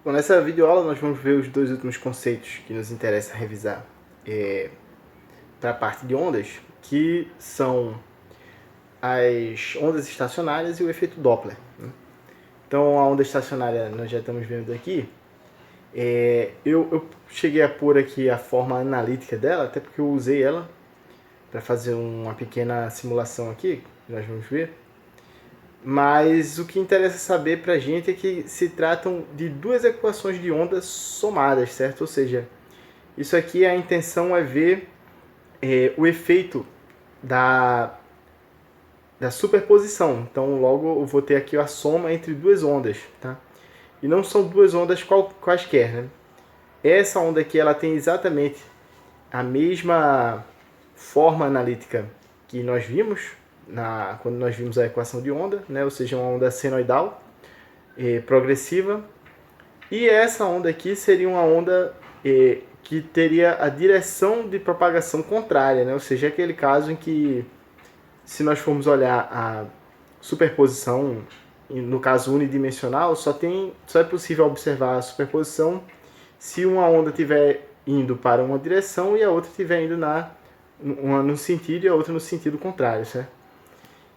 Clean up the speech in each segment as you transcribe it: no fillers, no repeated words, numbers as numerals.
Bom, nessa videoaula nós vamos ver os dois últimos conceitos que nos interessa revisar para a parte de ondas, que são as ondas estacionárias e o efeito Doppler. Então a onda estacionária nós já estamos vendo aqui. Eu cheguei a pôr aqui a forma analítica dela, até porque eu usei ela para fazer uma pequena simulação aqui, que nós vamos ver. Mas o que interessa saber para a gente é que se tratam de duas equações de ondas somadas, certo? Ou seja, isso aqui a intenção é ver o efeito da superposição. Então logo eu vou ter aqui a soma entre duas ondas, tá? E não são duas ondas quaisquer, né? Essa onda aqui ela tem exatamente a mesma forma analítica que nós vimos quando nós vimos a equação de onda, né? Ou seja, uma onda senoidal progressiva. E essa onda aqui seria uma onda que teria a direção de propagação contrária, né? Ou seja, aquele caso em que, se nós formos olhar a superposição, no caso unidimensional, só é possível observar a superposição se uma onda estiver indo para uma direção e a outra estiver indo uma no sentido e a outra no sentido contrário, certo?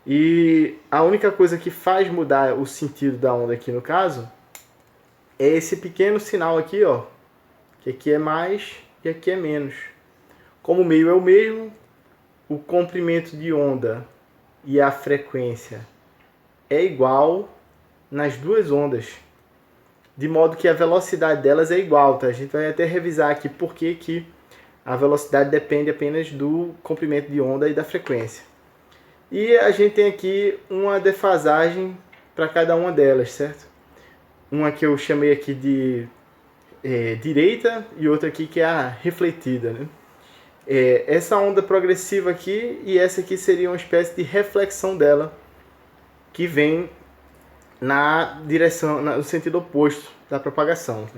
E a única coisa que faz mudar o sentido da onda aqui no caso é esse pequeno sinal aqui, ó, que aqui é mais e aqui é menos. Como o meio é o mesmo, o comprimento de onda e a frequência é igual nas duas ondas, de modo que a velocidade delas é igual, tá? A gente vai até revisar aqui por que a velocidade depende apenas do comprimento de onda e da frequência. E a gente tem aqui uma defasagem para cada uma delas, certo? Uma que eu chamei aqui de direita e outra aqui que é a refletida, né? Essa onda progressiva aqui e essa aqui seria uma espécie de reflexão dela, que vem na direção, no sentido oposto da propagação.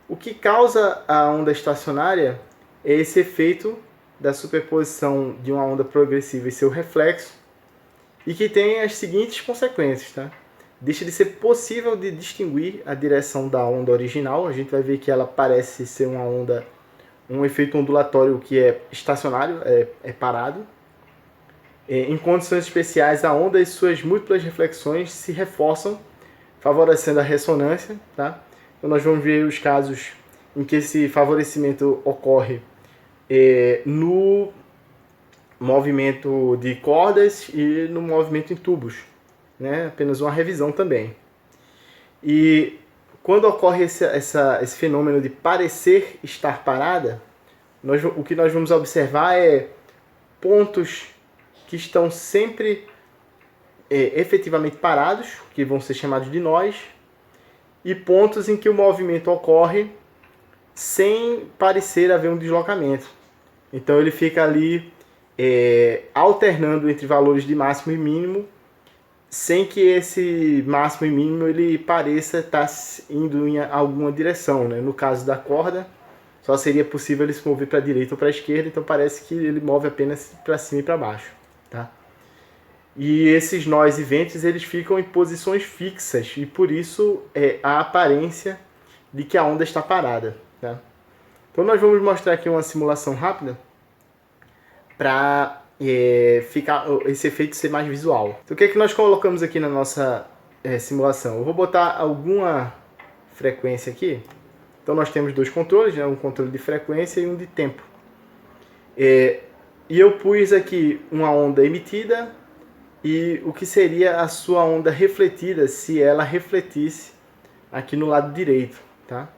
O que causa a onda estacionária é esse efeito da superposição de uma onda progressiva e seu reflexo, e que tem as seguintes consequências, tá? Deixa de ser possível de distinguir a direção da onda original. A gente vai ver que ela parece ser uma onda, um efeito ondulatório que é estacionário, é parado. Em condições especiais, a onda e suas múltiplas reflexões se reforçam, favorecendo a ressonância, tá? Então nós vamos ver os casos em que esse favorecimento ocorre no movimento de cordas e no movimento em tubos, né? Apenas uma revisão também. E quando ocorre esse fenômeno de parecer estar parada, o que nós vamos observar é pontos que estão sempre efetivamente parados, que vão ser chamados de nós, e pontos em que o movimento ocorre sem parecer haver um deslocamento. Então ele fica ali alternando entre valores de máximo e mínimo, sem que esse máximo e mínimo ele pareça estar indo em alguma direção, né? No caso da corda, só seria possível ele se mover para a direita ou para a esquerda, então parece que ele move apenas para cima e para baixo, tá? E esses nós e ventos eles ficam em posições fixas, e por isso a aparência de que a onda está parada, tá? Então nós vamos mostrar aqui uma simulação rápida para ficar esse efeito ser mais visual. Então o que é que nós colocamos aqui na nossa simulação? Eu vou botar alguma frequência aqui. Então nós temos dois controles, né? Um controle de frequência e um de tempo. E eu pus aqui uma onda emitida e o que seria a sua onda refletida se ela refletisse aqui no lado direito, tá?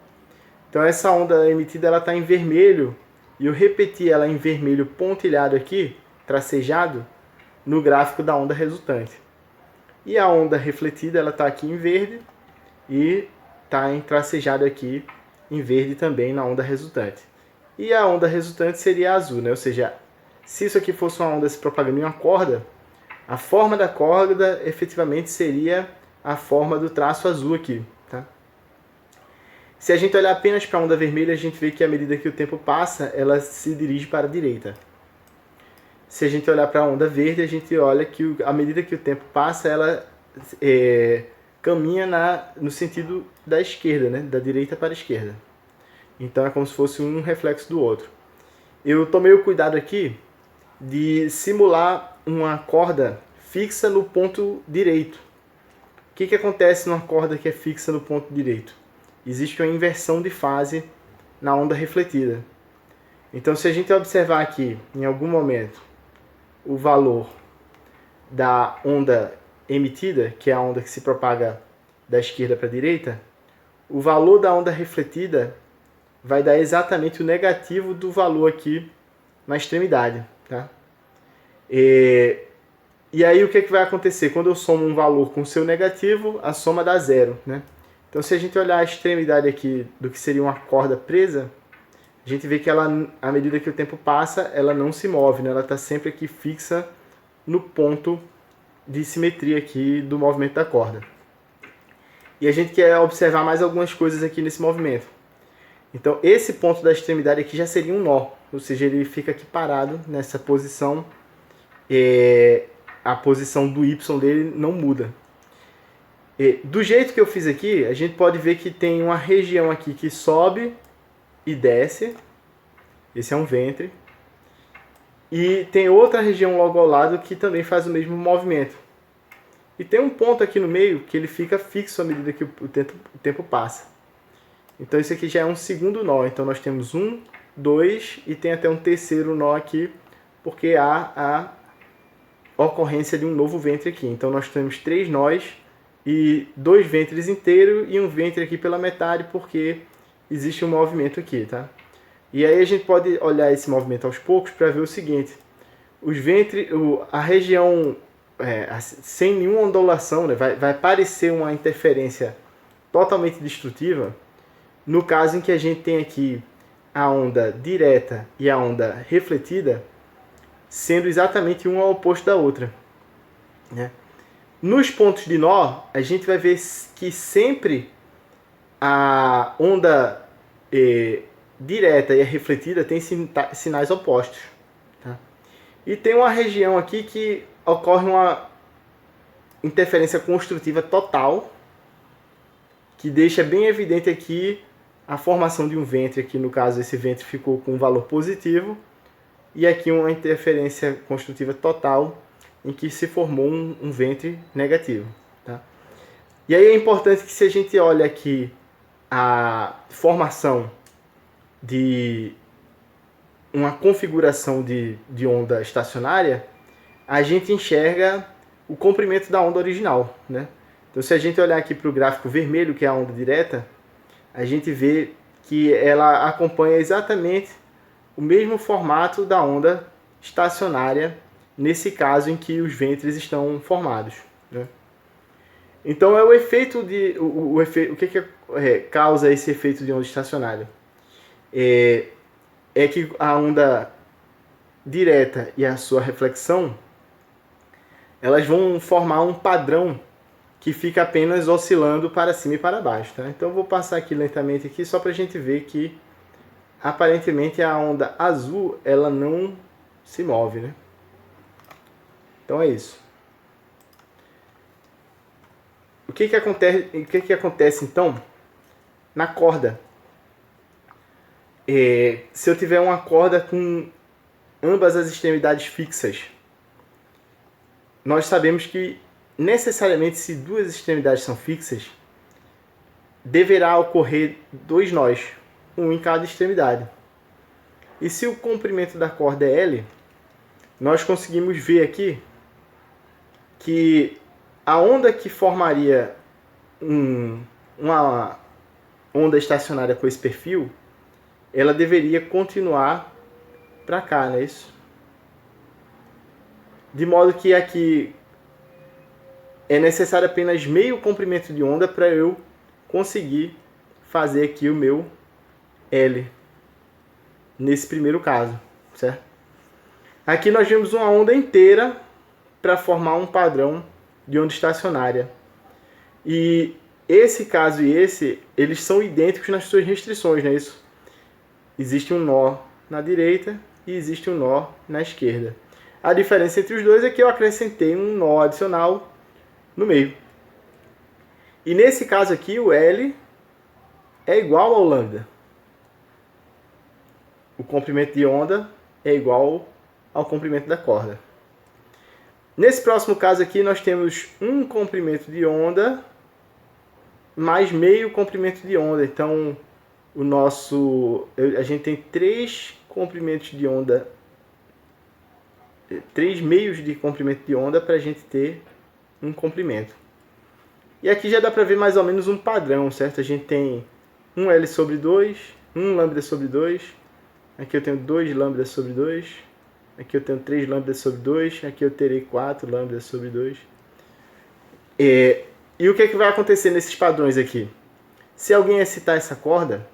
Então essa onda emitida ela está em vermelho e eu repeti ela em vermelho pontilhado aqui, tracejado, no gráfico da onda resultante. E a onda refletida ela está aqui em verde e está tracejado aqui em verde também na onda resultante. E a onda resultante seria azul, né? Ou seja, se isso aqui fosse uma onda se propagando em uma corda, a forma da corda efetivamente seria a forma do traço azul aqui, tá? Se a gente olhar apenas para a onda vermelha, a gente vê que à medida que o tempo passa, ela se dirige para a direita. Se a gente olhar para a onda verde, a gente olha que à medida que o tempo passa, ela caminha no sentido da esquerda, né? Da direita para a esquerda. Então é como se fosse um reflexo do outro. Eu tomei o cuidado aqui de simular uma corda fixa no ponto direito. O que acontece numa corda que é fixa no ponto direito? Existe uma inversão de fase na onda refletida. Então, se a gente observar aqui, em algum momento, o valor da onda emitida, que é a onda que se propaga da esquerda para a direita, o valor da onda refletida vai dar exatamente o negativo do valor aqui na extremidade. Tá? E aí o que vai acontecer? Quando eu somo um valor com o seu negativo, a soma dá zero. Né? Então, se a gente olhar a extremidade aqui do que seria uma corda presa, a gente vê que ela, à medida que o tempo passa, ela não se move, né? Ela está sempre aqui fixa no ponto de simetria aqui do movimento da corda. E a gente quer observar mais algumas coisas aqui nesse movimento. Então, esse ponto da extremidade aqui já seria um nó, ou seja, ele fica aqui parado nessa posição, a posição do Y dele não muda. Do jeito que eu fiz aqui, a gente pode ver que tem uma região aqui que sobe e desce. Esse é um ventre. E tem outra região logo ao lado que também faz o mesmo movimento. E tem um ponto aqui no meio que ele fica fixo à medida que o tempo passa. Então isso aqui já é um segundo nó. Então nós temos 1, 2 e tem até um terceiro nó aqui, porque há a ocorrência de um novo ventre aqui. Então nós temos 3 nós e 2 ventres inteiros e um ventre aqui pela metade, porque existe um movimento aqui, tá? E aí a gente pode olhar esse movimento aos poucos para ver o seguinte: os ventres, a região sem nenhuma ondulação, né, vai parecer uma interferência totalmente destrutiva no caso em que a gente tem aqui a onda direta e a onda refletida sendo exatamente uma oposta da outra, né? Nos pontos de nó, a gente vai ver que sempre a onda direta e a refletida tem sinais opostos. Tá? E tem uma região aqui que ocorre uma interferência construtiva total, que deixa bem evidente aqui a formação de um ventre. Aqui no caso esse ventre ficou com um valor positivo, e aqui uma interferência construtiva total em que se formou um ventre negativo. Tá? E aí é importante que, se a gente olha aqui a formação de uma configuração de onda estacionária, a gente enxerga o comprimento da onda original, né? Então, se a gente olhar aqui para o gráfico vermelho, que é a onda direta, a gente vê que ela acompanha exatamente o mesmo formato da onda estacionária, nesse caso em que os ventres estão formados, né? Então é o efeito o que causa esse efeito de onda estacionária? É que a onda direta e a sua reflexão, elas vão formar um padrão que fica apenas oscilando para cima e para baixo, tá? Então eu vou passar aqui lentamente aqui só para a gente ver que aparentemente a onda azul ela não se move, né? Então é isso. O que acontece então na corda? Se eu tiver uma corda com ambas as extremidades fixas, nós sabemos que necessariamente, se duas extremidades são fixas, deverá ocorrer 2 nós, um em cada extremidade. E se o comprimento da corda é L, nós conseguimos ver aqui que a onda que formaria uma onda estacionária com esse perfil, ela deveria continuar para cá, não é isso? De modo que aqui é necessário apenas meio comprimento de onda para eu conseguir fazer aqui o meu L, nesse primeiro caso, certo? Aqui nós vemos uma onda inteira para formar um padrão de onda estacionária. E esse caso e esse, eles são idênticos nas suas restrições, não é isso? Existe um nó na direita e existe um nó na esquerda. A diferença entre os dois é que eu acrescentei um nó adicional no meio. E nesse caso aqui, o L é igual ao lambda. O comprimento de onda é igual ao comprimento da corda. Nesse próximo caso aqui, nós temos um comprimento de onda mais meio comprimento de onda. Então, a gente tem 3 comprimentos de onda, 3 meios de comprimento de onda para a gente ter um comprimento. E aqui já dá para ver mais ou menos um padrão, certo? A gente tem um L sobre 2, um lambda sobre 2, aqui eu tenho 2 lambda sobre 2, aqui eu tenho 3 lambda sobre 2, aqui eu terei 4 lambda sobre 2. E o que é que vai acontecer nesses padrões aqui? Se alguém excitar essa corda,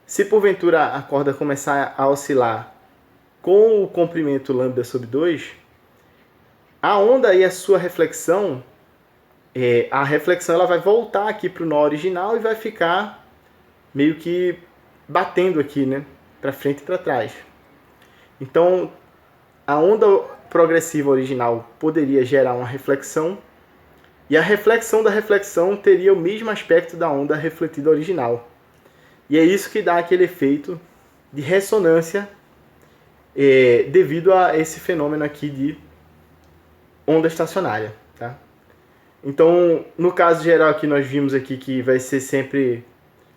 se porventura a corda começar a oscilar com o comprimento lambda sobre 2, a onda e a sua reflexão, a reflexão ela vai voltar aqui para o nó original e vai ficar meio que batendo aqui, né? Para frente e para trás. Então, a onda progressiva original poderia gerar uma reflexão, e a reflexão da reflexão teria o mesmo aspecto da onda refletida original. E é isso que dá aquele efeito de ressonância devido a esse fenômeno aqui de onda estacionária. Tá? Então, no caso geral aqui, nós vimos aqui que vai ser sempre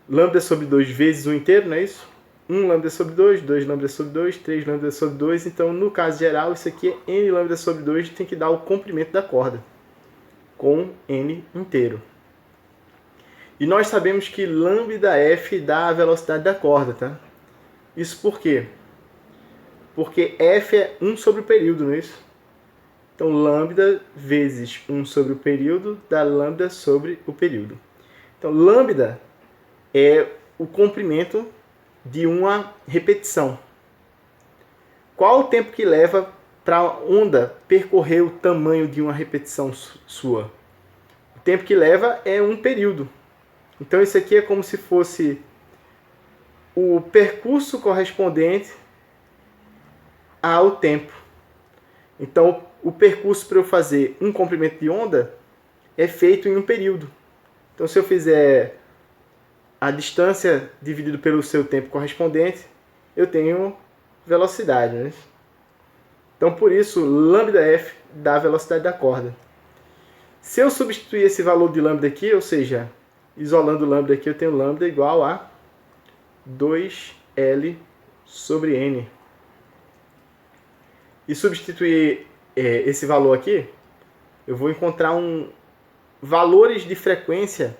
lambda sobre 2 vezes 1 inteiro, não é isso? 1 lambda sobre 2, 2 lambda sobre 2, 3 lambda sobre 2. Então, no caso geral, isso aqui é n lambda sobre 2, tem que dar o comprimento da corda com n inteiro. E nós sabemos que lambda f dá a velocidade da corda, tá? Isso por quê? Porque f é 1 sobre o período, não é isso? Então, lambda vezes 1 sobre o período dá lambda sobre o período. Então, lambda é o comprimento de uma repetição. Qual o tempo que leva para a onda percorrer o tamanho de uma repetição sua? O tempo que leva é um período. Então isso aqui é como se fosse o percurso correspondente ao tempo. Então o percurso para eu fazer um comprimento de onda é feito em um período. Então se eu fizer a distância dividido pelo seu tempo correspondente, eu tenho velocidade, né? Então, por isso, lambda f dá a velocidade da corda. Se eu substituir esse valor de lambda aqui, ou seja, isolando lambda aqui, eu tenho lambda igual a 2L sobre N. E substituir esse valor aqui, eu vou encontrar valores de frequência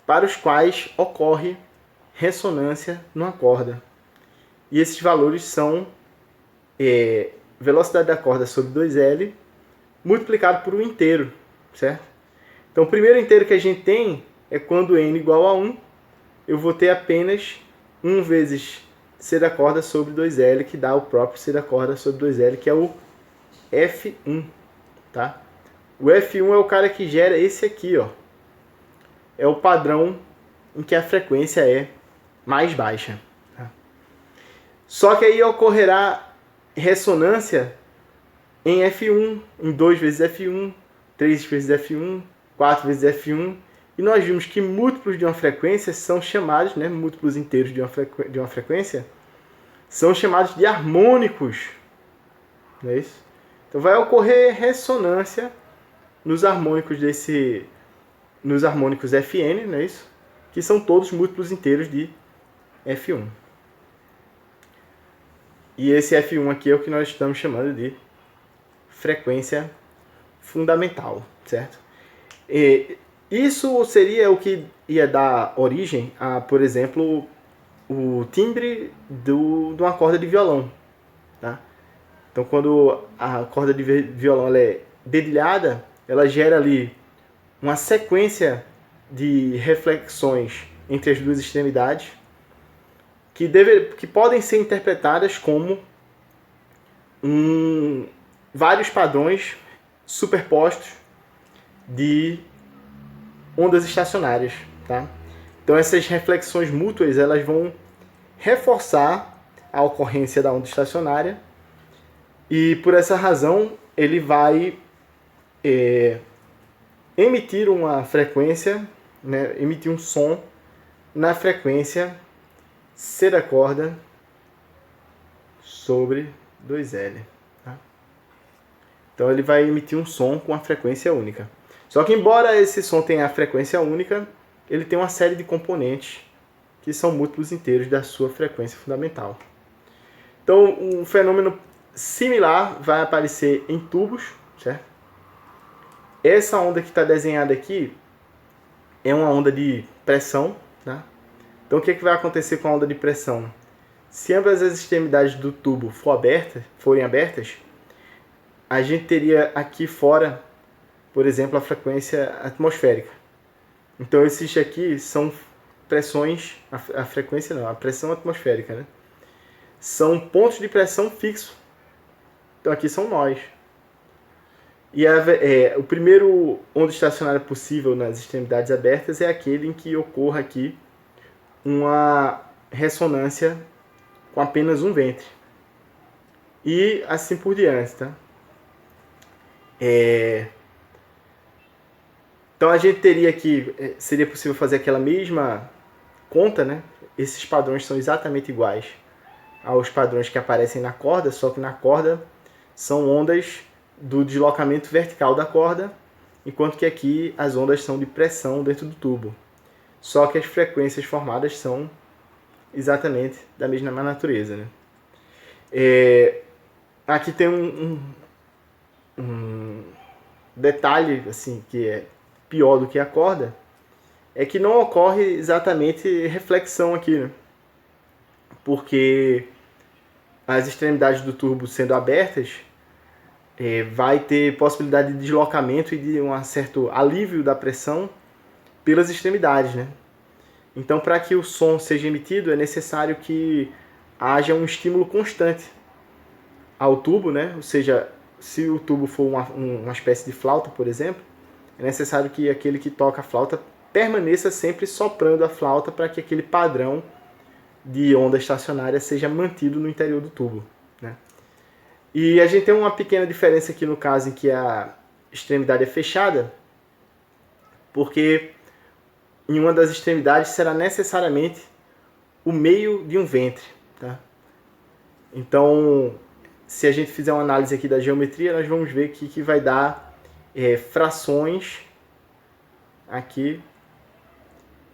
para os quais ocorre ressonância numa corda. E esses valores são velocidade da corda sobre 2L multiplicado por um inteiro, certo? Então o primeiro inteiro que a gente tem é quando n igual a 1, eu vou ter apenas 1 vezes C da corda sobre 2L, que dá o próprio C da corda sobre 2L, que é o F1, tá? O F1 é o cara que gera esse aqui, ó. É o padrão em que a frequência é mais baixa. Tá? Só que aí ocorrerá ressonância em F1, em 2 vezes F1, 3 vezes F1, 4 vezes F1, e nós vimos que múltiplos de uma frequência são chamados, né, múltiplos inteiros de uma frequência, são chamados de harmônicos. Não é isso? Então vai ocorrer ressonância nos harmônicos Fn, não é isso? Que são todos múltiplos inteiros de F1. E esse F1 aqui é o que nós estamos chamando de frequência fundamental, certo? Isso seria o que ia dar origem a, por exemplo, o timbre de uma corda de violão. Tá? Então, quando a corda de violão ela é dedilhada, ela gera ali uma sequência de reflexões entre as duas extremidades que podem ser interpretadas como vários padrões superpostos de ondas estacionárias. Tá? Então essas reflexões mútuas elas vão reforçar a ocorrência da onda estacionária e por essa razão ele vai emitir uma frequência, né, emitir um som na frequência C da corda sobre 2L. Tá? Então ele vai emitir um som com a frequência única. Só que embora esse som tenha a frequência única, ele tem uma série de componentes que são múltiplos inteiros da sua frequência fundamental. Então um fenômeno similar vai aparecer em tubos, certo? Essa onda que está desenhada aqui é uma onda de pressão, tá? Então o que vai acontecer com a onda de pressão? Se ambas as extremidades do tubo forem abertas, a gente teria aqui fora, por exemplo, a frequência atmosférica. Então esses aqui são pressões, a frequência não, a pressão atmosférica, né? São pontos de pressão fixos. Então aqui são nós. E o primeiro onda estacionária possível nas extremidades abertas é aquele em que ocorra aqui uma ressonância com apenas um ventre. E assim por diante, tá? Então a gente teria aqui, seria possível fazer aquela mesma conta, né? Esses padrões são exatamente iguais aos padrões que aparecem na corda, só que na corda são ondas do deslocamento vertical da corda, enquanto que aqui as ondas são de pressão dentro do tubo. Só que as frequências formadas são exatamente da mesma natureza, né? Aqui tem um detalhe assim, que é pior do que a corda, é que não ocorre exatamente reflexão aqui, né? Porque as extremidades do tubo sendo abertas, vai ter possibilidade de deslocamento e de um certo alívio da pressão pelas extremidades, né? Então, para que o som seja emitido, é necessário que haja um estímulo constante ao tubo, né? Ou seja, se o tubo for uma espécie de flauta, por exemplo, é necessário que aquele que toca a flauta permaneça sempre soprando a flauta para que aquele padrão de onda estacionária seja mantido no interior do tubo, né? E a gente tem uma pequena diferença aqui no caso em que a extremidade é fechada, porque em uma das extremidades será necessariamente o meio de um ventre, tá? Então, se a gente fizer uma análise aqui da geometria, nós vamos ver que vai dar frações aqui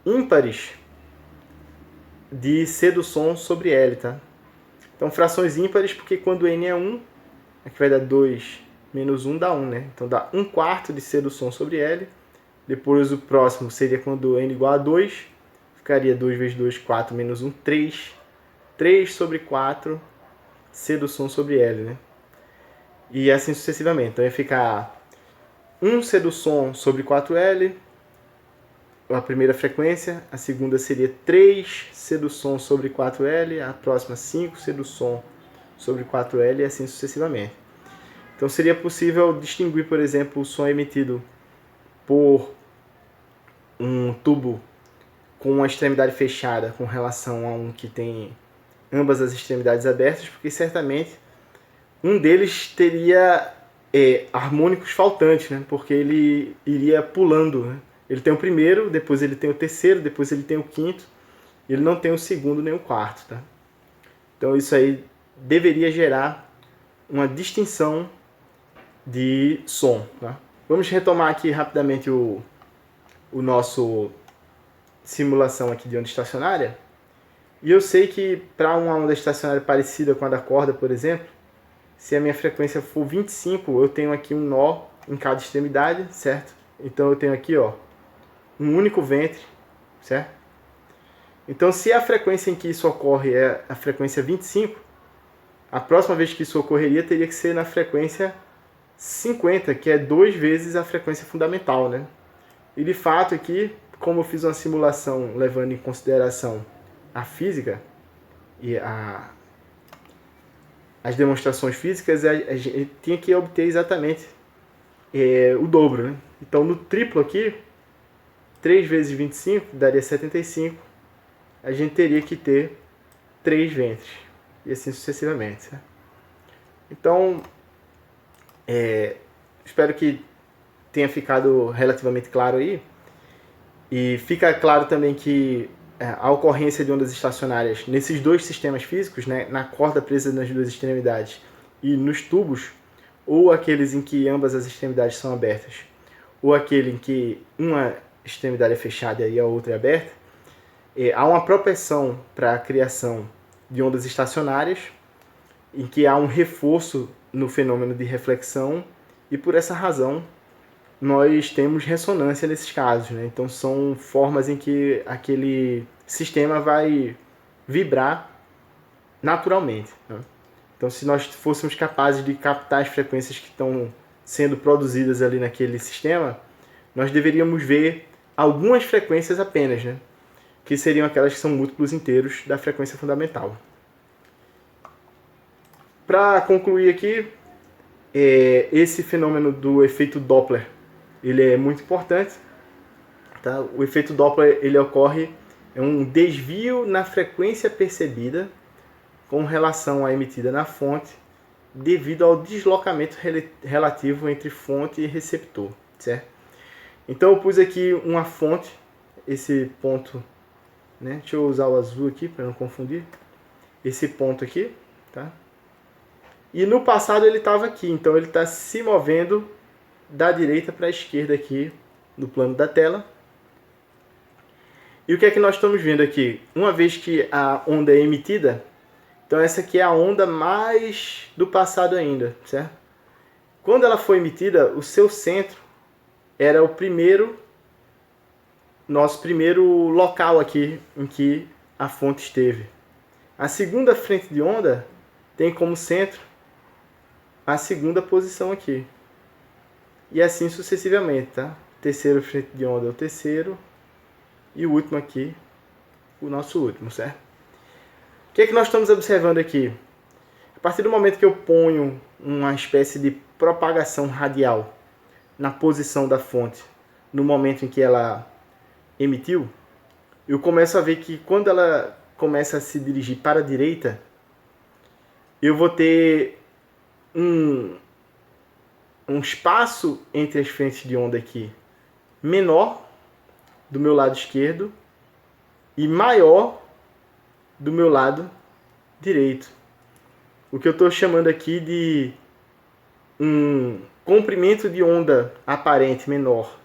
ímpares de C do som sobre L, tá? Então, frações ímpares, porque quando N é 1, aqui vai dar 2 menos 1 dá 1, né? Então, dá 1/4 de C do som sobre L. Depois, o próximo seria quando N igual a 2. Ficaria 2 vezes 2, 4 menos 1, 3. 3 sobre 4, C do som sobre L, né? E assim sucessivamente. Então, ia ficar 1 C do som sobre 4L, a primeira frequência. A segunda seria 3 C do som sobre 4L. A próxima 5 C do som sobre 4L e assim sucessivamente. Então seria possível distinguir, por exemplo, o som emitido por um tubo com uma extremidade fechada com relação a um que tem ambas as extremidades abertas, porque certamente um deles teria harmônicos faltantes, né? Porque ele iria pulando, né? Ele tem o primeiro, depois ele tem o terceiro, depois ele tem o quinto, ele não tem o segundo nem o quarto, tá? Então isso aí deveria gerar uma distinção de som, tá? Vamos retomar aqui rapidamente o nosso simulação aqui de onda estacionária. E eu sei que para uma onda estacionária parecida com a da corda, por exemplo, se a minha frequência for 25, eu tenho aqui um nó em cada extremidade, certo? Então eu tenho aqui, ó, um único ventre, certo? Então se a frequência em que isso ocorre é a frequência 25, a próxima vez que isso ocorreria teria que ser na frequência 50, que é 2 vezes a frequência fundamental, né? E de fato aqui, como eu fiz uma simulação levando em consideração a física e as demonstrações físicas, a gente tinha que obter exatamente o dobro, né? Então no triplo aqui, 3 vezes 25 daria 75, a gente teria que ter 3 ventres, e assim sucessivamente, certo? Então, espero que tenha ficado relativamente claro aí. E fica claro também que a ocorrência de ondas estacionárias nesses dois sistemas físicos, né, na corda presa nas duas extremidades e nos tubos, ou aqueles em que ambas as extremidades são abertas, ou aquele em que uma extremidade é fechada e a outra é aberta, há uma propensão para a criação de ondas estacionárias, em que há um reforço no fenômeno de reflexão, e por essa razão nós temos ressonância nesses casos, né? Então são formas em que aquele sistema vai vibrar naturalmente, né? Então se nós fôssemos capazes de captar as frequências que estão sendo produzidas ali naquele sistema, nós deveríamos ver algumas frequências apenas, né? Que seriam aquelas que são múltiplos inteiros da frequência fundamental. Para concluir aqui, esse fenômeno do efeito Doppler, ele é muito importante, tá? O efeito Doppler ele ocorre um desvio na frequência percebida com relação à emitida na fonte, devido ao deslocamento relativo entre fonte e receptor, certo? Então eu pus aqui uma fonte, esse ponto, né? Deixa eu usar o azul aqui para não confundir. Esse ponto aqui, tá? E no passado ele estava aqui, então ele está se movendo da direita para a esquerda aqui no plano da tela. E o que é que nós estamos vendo aqui? Uma vez que a onda é emitida, então essa aqui é a onda mais do passado ainda, certo? Quando ela foi emitida, o seu centro era nosso primeiro local aqui em que a fonte esteve. A segunda frente de onda tem como centro a segunda posição aqui. E assim sucessivamente, tá? Terceiro frente de onda é o terceiro. E o último aqui, o nosso último, certo? O que é que nós estamos observando aqui? A partir do momento que eu ponho uma espécie de propagação radial na posição da fonte, no momento em que ela emitiu, eu começo a ver que quando ela começa a se dirigir para a direita, eu vou ter um espaço entre as frentes de onda aqui menor do meu lado esquerdo e maior do meu lado direito. O que eu estou chamando aqui de um comprimento de onda aparente menor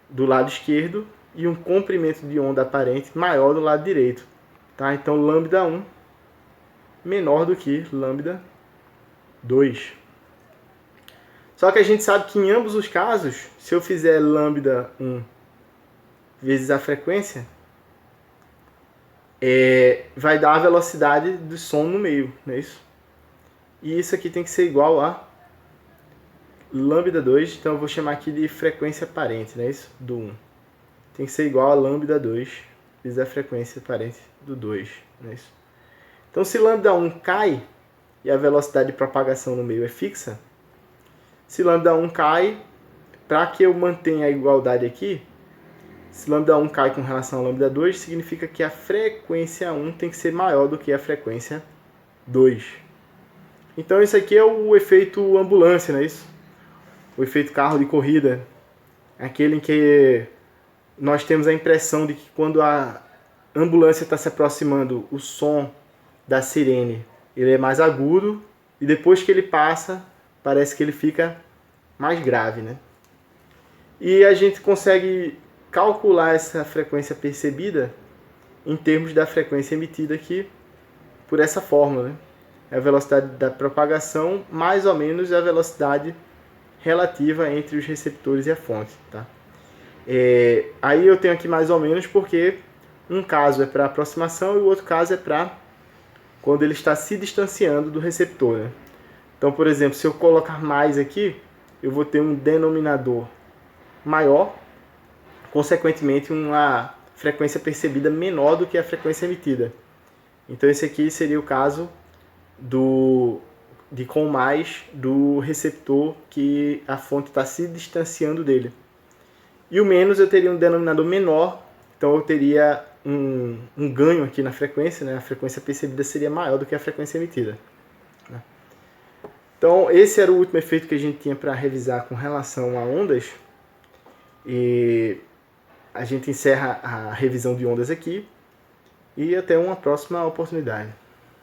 do lado esquerdo e um comprimento de onda aparente maior do lado direito. Tá? Então, lambda 1 menor do que lambda 2. Só que a gente sabe que em ambos os casos, se eu fizer lambda 1 vezes a frequência, vai dar a velocidade do som no meio, não é isso? E isso aqui tem que ser igual a lambda 2, então eu vou chamar aqui de frequência aparente, não é isso? Do 1. Tem que ser igual a lambda 2 vezes a frequência aparente do 2, não é isso? Então se lambda 1 cai e a velocidade de propagação no meio é fixa, se lambda 1 cai, para que eu mantenha a igualdade aqui, se lambda 1 cai com relação a lambda 2, significa que a frequência 1 tem que ser maior do que a frequência 2. Então isso aqui é o efeito ambulância, não é isso? O efeito carro de corrida. Aquele em que nós temos a impressão de que quando a ambulância está se aproximando, o som da sirene ele é mais agudo, e depois que ele passa, parece que ele fica mais grave, né? E a gente consegue calcular essa frequência percebida em termos da frequência emitida aqui por essa fórmula, né? É a velocidade da propagação mais ou menos a velocidade relativa entre os receptores e a fonte, tá? Aí eu tenho aqui mais ou menos porque um caso é para aproximação e o outro caso é para quando ele está se distanciando do receptor, né? Então, por exemplo, se eu colocar mais aqui, eu vou ter um denominador maior, consequentemente uma frequência percebida menor do que a frequência emitida. Então esse aqui seria o caso de com mais do receptor que a fonte está se distanciando dele. E o menos eu teria um denominador menor, então eu teria um ganho aqui na frequência, né? A frequência percebida seria maior do que a frequência emitida. Então, esse era o último efeito que a gente tinha para revisar com relação a ondas. E a gente encerra a revisão de ondas aqui. E até uma próxima oportunidade.